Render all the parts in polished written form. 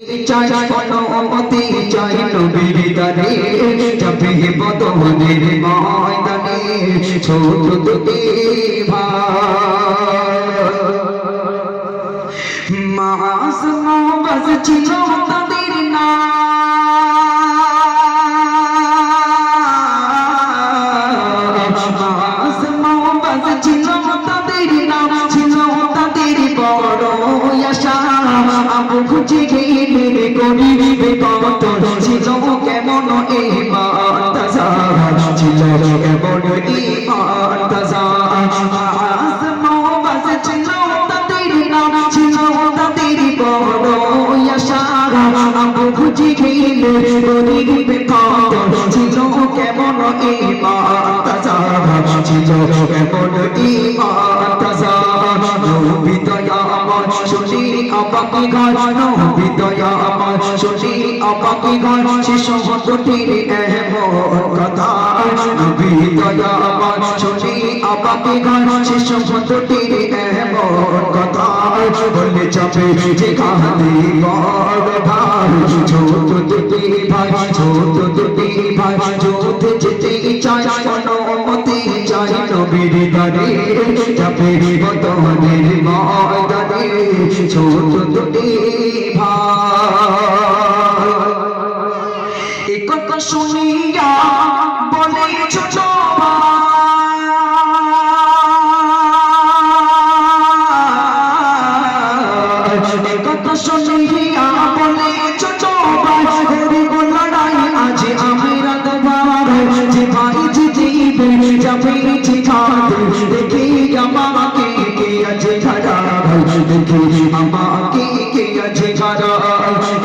চাই অনুমতি চাই নবীর দারে যাবে বদনের ময়দানে ছোট দুটি ভাই মাস নবাজ ছিল তাদের নাম মাস নবাজ ছিল তাদের নাম ছিল তাদের বড় আশা আবু খুঁজে গেলে করিবে কত ছিল কেমন ঈমান তাজা ছিল কেমন ঈমান তাজা আসমাওয়াজ ছিল তাদের নাম ছিল তাদের বড় আশা আবু খুঁজে গেলে করিবে কত ছিল কেমন ঈমান তাজা ছিল কেমন ঈমান তাজা নবী দয়া আমার শুনি আপাকে ঘর নবী দয়া আমার শুনি আপাকে ঘর শিশু হতটির এমন কথা নবী দয়া আমার শুনি আপাকে ঘর শিশু হতটির এমন কথা বলে যাবে যে কাঁদে বড় ভাই ছোট দুটি ভাই ছোট দুটি ভাই যুদ্ধে যেতে চাই অনুমতি চাই নবীর দারে যাবে বদনের ময়দানে ছোট দুটি ভাই এই কথা শুনিয়া বলে ছোট ভাই এই কথা শুনিয়া বলে ছোট ভাই হরিব লড়াই আজ আমি রাত ভাই যে ভাই জিতিবে যাবে জিতাতে দেখি আমাকে কে আছে খারা দেখি আমাকে কে আছে খারা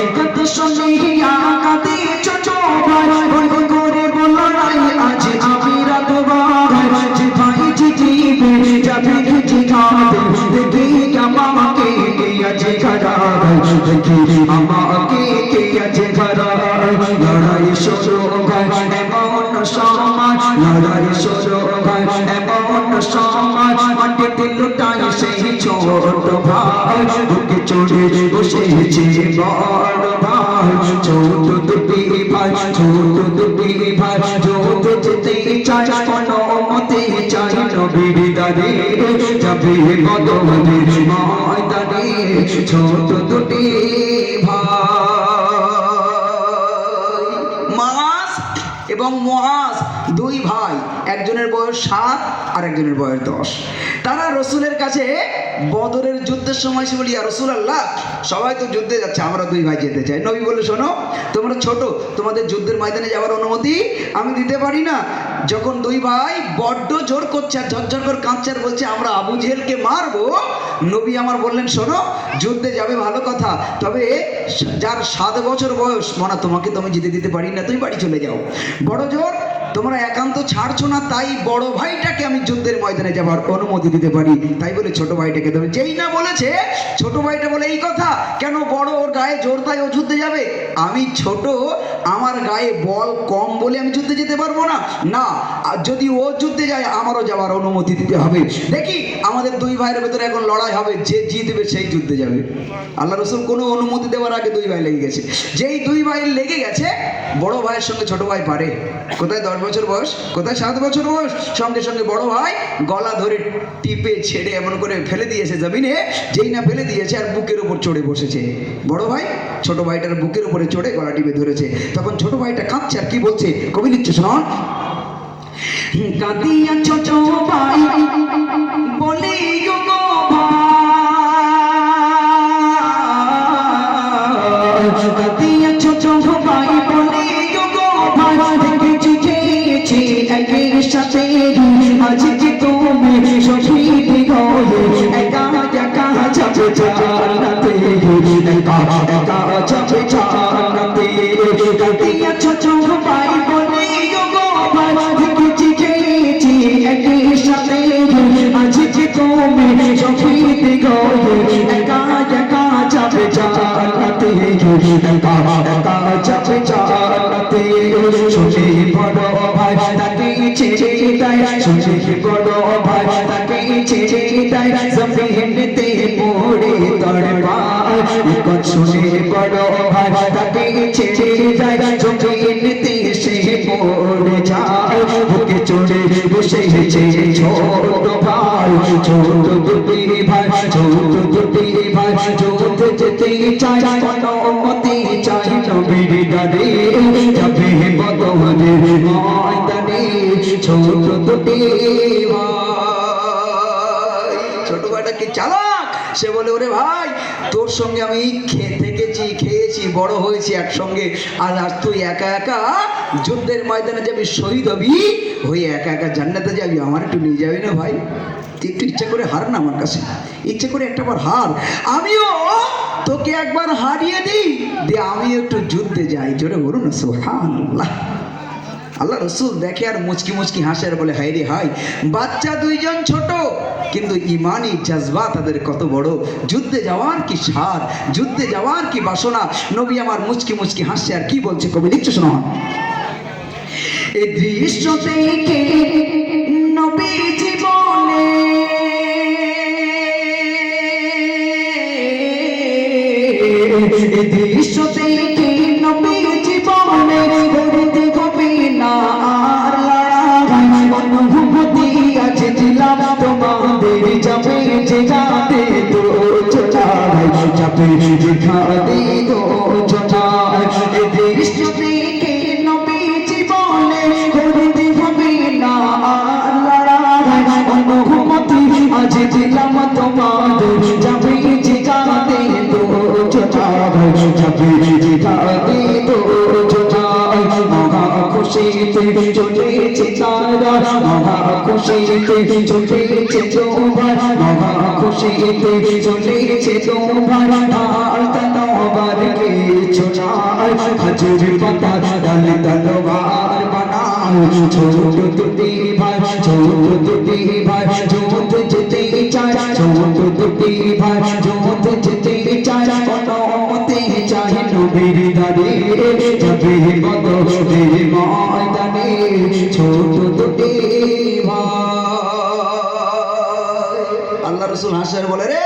এই কথা শুনিয়া কাঁদে ছোট ভাই হরিব করে লড়াই আজ আমি রাত ভাই যে ভাই জিতিবে যাবে জিতাতে দেখি আমাকে কে আছে খারা দেখি আমাকে কে আছে খারা লড়াই শুরু ভাই এমন সমাজ লড়াই শুরু ভাই এমন সমাজ মাটিতে লুটাই সেই ছোট ভাই বুকে চড়ে বসেছে বড় ভাই ছোট দুটি ভাই ছোট দুটি ভাই যুদ্ধ যেতে চাই অনুমতি চাই নবীর দারে যাবে বদনের ময়দানে ছোট দুটি ভাই এবং মুআজ দুই ভাই একজনের বয়স 7 আর একজনের বয়স 10 তারা রাসূলের কাছে বদরের যুদ্ধের সময় এসে বলি ইয়া রাসূলুল্লাহ সবাই তো যুদ্ধে যাচ্ছে আমরা দুই ভাই যেতে চাই নবী বলে শোনো তোমরা ছোট তোমাদের যুদ্ধের ময়দানে যাওয়ার অনুমতি আমি দিতে পারি না যখন দুই ভাই বড্ড জোর করছে আর ঝরঝর করে কাঁদছে আর বলছে আমরা আবু জেহেলকে মারবো নবী আমার বললেন শোনো যুদ্ধে যাবে ভালো কথা তবে যার 7 বছর বয়স মনা তোমাকে তো আমি যেতে দিতে পারি না তুই বাড়ি চলে যাও বড় জোর তোমরা একান্ত ছাড়ছো না তাই বড় ভাইটাকে আমি যুদ্ধের ময়দানে যাবার অনুমতি দিতে পারি তাই বলে ছোট ভাইটাকে দেবে যেই না বলেছে ছোট ভাইটা বলে এই কথা কেন বড় ওর গায়ে জোর তাই ও যুদ্ধে যাবে আমি ছোট আমার গায়ে বল কম বলে আমি যুদ্ধে যেতে পারবো না না যদি ও যুদ্ধে যায় আমারও যাওয়ার অনুমতি দিতে হবে দেখি আমাদের দুই ভাইয়ের ভেতরে এখন লড়াই হবে যে জিতবে সেই যুদ্ধে যাবে আল্লাহ রাসূল কোনো অনুমতি দেওয়ার আগে দুই ভাই লেগে গেছে যেই দুই ভাই লেগে গেছে বড় ভাইয়ের সঙ্গে ছোট ভাই পারে কোথায় 10 বছর বয়স কোথায় 7 বছর বয়স সঙ্গে সঙ্গে বড় ভাই গলা ধরে টিপে ছেড়ে এমন করে ফেলে দিয়েছে জমিনে যেই না ফেলে দিয়েছে আর বুকের উপর চড়ে বসেছে বড় ভাই ছোট ভাইটার বুকের উপরে চড়ে গলা টিপে ধরেছে তখন ছোট ভাইটা কাঁদছে আর কি বলছে কবি লিখছে শোন কাঁদিয়া ছোট ভাই বলে গো ভাই কাঁদিয়া ছোট ভাই বলে গো ভাই দেখেছি খেয়েছি একের সাথে আজ যে তুমি শহীদ হয়ে একা একা যাবে জান্নাতে একা একা যাবে জান্নাতে কাঁদিয়া ছোট ভাই বলে গো ভাই দেখেছি খেয়েছি একের সাথে আজ যে তুমি শহীদ হয়ে একা একা যাবে জান্নাতে একা একা যাবে জান্নাতে শুনে বড় ভাই তাকে ছেড়ে দেয় শুনে বড় ভাই তাকে ছেড়ে দেয় জমিনেতে পড়ে তড়পায় কত শুনে বড় ভাই তাকে ছেড়ে যায় জমিনেতে সে পড়ে যায় বুকে চড়ে বসেছে ছোট ভাই ছোট দুটি ভাই ছোট দুটি ভাই চলতে যেতে চায় অনুমতি চায় নবীর ডানে যাবে বদরের ময়দানে ছোট দুটি ভাই। ছোট ভাইটা কি চালাক, সে বলে ওরে ভাই তোর সঙ্গে আমি থেকেছি খেয়েছি বড় হয়েছি একসঙ্গে, আর আজ তুই একা একা যুদ্ধের ময়দানে যাবি, শহীদ হবি, হয়ে একা একা জান্নাতে যাবি, আমার একটু নিয়ে যাবি না ভাই? তুই একটু ইচ্ছা করে হার না আমার কাছে, ইচ্ছে করে একটা বার হার, আমিও তোকে একবার হারিয়ে দিই, দিয়ে আমিও একটু যুদ্ধে যাই। জোরে বলুন না সুবহানাল্লাহ। আল্লাহ রসুল দেখে আর মুচকি মুচকি হাসে আর বলে হায় রে হাই, বাচ্চা দুইজন ছোট কিন্তু ইমানি জজবা তাদের কত বড়, যুদ্ধে যাওয়ার কি সার, যুদ্ধে যাওয়ার কি বাসনা। নবী আমার মুচকি মুচকি হাসছে আর কি বলছে কবি লিখছে শোনো। এই দৃশ্য দেখে নবী জীবনে এই দৃশ্য দেখে নবী জীবনে করতে হবে না আর লড়াই, অনুভূতি আছে দিলাম তোমাদের যাবে যেখানে তো চলাই যাবে যেখানে তো চলাই। এই দৃশ্য দেখে নবী জীবনে করতে হবে না আর লড়াই, অনুভূতি আছে দিলাম তোমাদের যাবে যেখানে তো চলাই যাবে যেখানে তো চলাই। মহা খুশিতে চলেছে তারা, মহা খুশিতে চলেছে তোমার, মহা খুশিতে চলেছে তোমার আর তলোয়ার কিছু নাই, হাজুর পাতা ডাল তলোয়ার বানাও ছোট দুটি ভাই, ছোট দুটি ভাই যুদ্ধ যেতে চায়, ছোট দুটি ভাই যুদ্ধ যেতে চায়, অনুমতি চায় নবীর দ্বারে যাবে বদরের ময়দানে ছোট দুটি ভাই। আল্লাহ রসুল হাসার বলে রে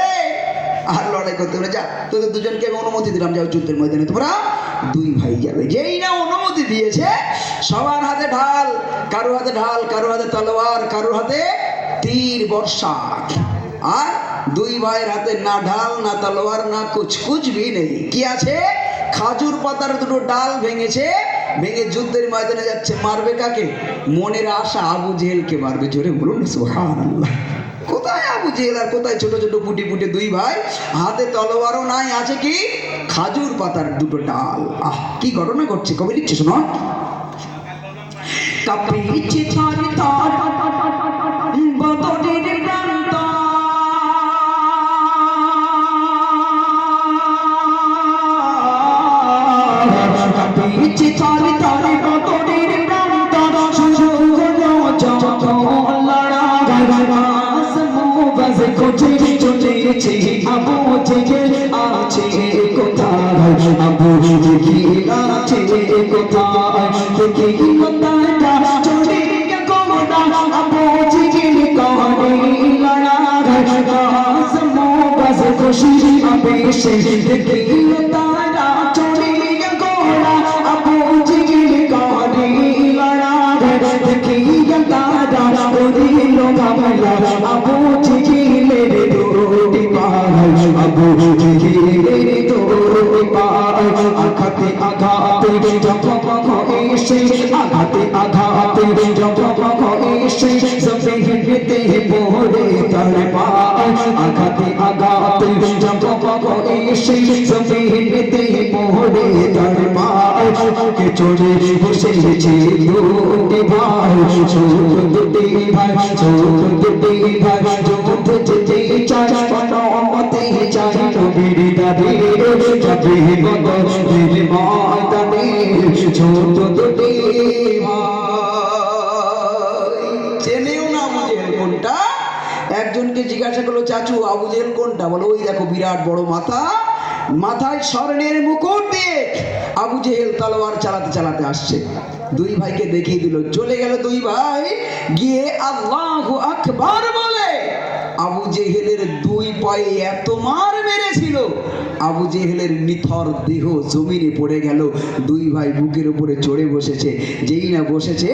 আর লড়াই করতে হবে, যা তোদের দুজনকে আমি অনুমতি দিলাম, যাও যুদ্ধের ময়দানে তোমরা দুই ভাই যাবে। যেই না অনুমতি দিয়েছে সবার হাতে ঢাল, কারো হাতে ঢাল, কারো হাতে তলোয়ার, কারো হাতে তীর বর্ষা, আর দুই ভাইয়ের হাতে না ঢাল না তলোয়ার না কুছ ভি নেই, কি আছে খাজুর পাতার দুটো ডাল ভেঙেছে, ভেঙে যুদ্ধের ময়দানে যাচ্ছে। মারবে কাকে? মনের আশা আবু জেহেলকে মারবে। জোরে বলুন সুবহানাল্লাহ। কোথায় আবু জেহেল আর কোথায় ছোট ছোট পুটি পুটি দুই ভাই, হাতে তলোয়ারও নাই, আছে কি খাজুর পাতার দুটো ডাল। আহ কি ঘটনা ঘটছে কবি লিখছে শোনো। কাঁপিছে থর থর বদরের প্রান্ত, কাঁপিছে থর থর বদরের প্রান্ত, শুরু হলো যখন লড়াই, বাজ খোঁজে চলেছে আবু জেহেল আছে কোথায়, আবু জেহেল আছে কোথায়, দেখি কোথায় চলে গোদা আবু জেহেল করে লড়াই, বাজ খুশি আবেশে দেখি তারা চলে গোদা আবু জেহেল করে লড়াই, দেখি তারা ওদিল গামলা আবু জেহেলের দুটি পায়, আবু জেহেলের দুটি পায়, আঘাতে আঘাতে জপক এসে, আঘাতে আঘাতে জপক এসে জমিনেতে পড়ে তড়পায়, আঘাতে আঘাতে জপক এসে জমিনেতে পড়ে তড়পায়, কে চড়ে বসেছে দুটি ভাই, ছোট দুটি ভাই, ছোট দুটি ভাই যুদ্ধ যেতে চায়, অনুমতি চায় নবীর দ্বারে যাবে বদরের ময়দানে ছোট দুটি ভাই। চেনেও না আবু জেহেল কোনটা। একজনকে জিজ্ঞাসা করলো চাচু আবু জেহেল কোনটা, বলো ওই দেখো বিরাট বড় মাথা, মাথায় স্বর্ণের মুকুট দিয়ে আবু জেহেল তলোয়ার চালাতে চালাতে আসছে। দুই ভাইকে দেখিয়ে দিল, চলে গেল দুই ভাই, গিয়ে আল্লাহু আকবার বলে আবু জেহেলের দুই পায়ে এত মার মেরেছিল, আবু জেহেলের নিথর দেহ জমিনে পড়ে গেল। দুই ভাই বুকের উপরে চড়ে বসেছে, যেই না বসেছে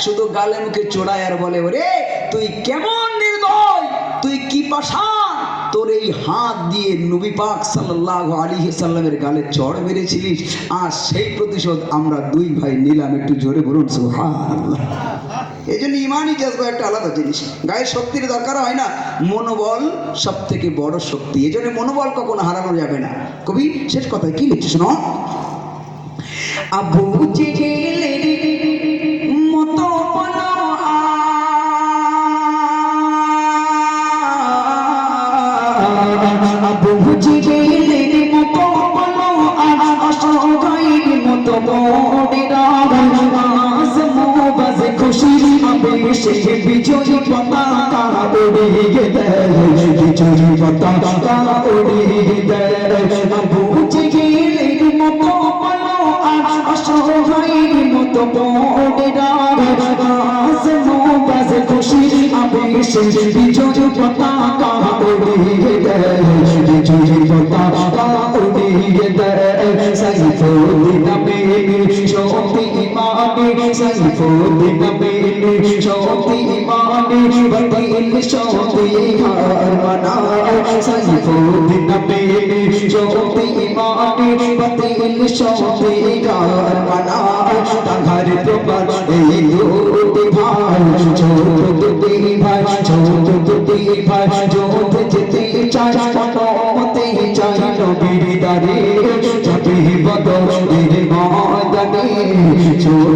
শুধু গালে মুখে চড়ায় আর বলে, ওরে তুই কেমন নির্দয়, তুই কি পাষাণ, তোর এই হাত দিয়ে নবী পাক সাল্লাল্লাহু আলাইহি সাল্লামের গালে চড় মেরেছিলিস, আর সেই প্রতিশোধ আমরা দুই ভাই নিলাম। একটু জোরে বলুন সুবহানাল্লাহ। এই জন্য ইমানই জাজবা একটা আলাদা জিনিস, গায়ে শক্তির দরকার হয় না, মনোবল সব থেকে বড় শক্তি। এই জন্য মনোবল কখনো হারানো যাবে না। কবি শেষ কথায় কি লিখছে শোনো, আবু জেহেলের মতো আবু জেহেলের মতো অসহায়ের মতো মোদেরা বাজে খুশির আবেশে বিজয়ী পতাকা উড়িয়ে দেয়, বিজয়ী পতাকা উড়িয়ে দেয়। আবু জেহেলের মতো অসহায়ের মতো মোদেরা বাজে খুশির আবেশে বিজয়ী পতাকা উড়িয়ে দেয়, বিজয়ী পতাকা উড়িয়ে দেয়। সাইফুদ্দিন আমিনী শক্তি ইমানি, সাইফুদ্দিন আমিনী শক্তি ইমানি, বাতিল শক্তি হার মানায়। সাইফুদ্দিন আমিনী শক্তি ইমানি, বাতিল শক্তি হার মানায়। তাহার প্রবাদ এই দুটি ভাই, ছোট দুটি ভাই, ছোট দুটি ভাই, যোধ যেতে চায় মতে চায় নবীর দারে, যাবে বদরের ময়দানে। ছোট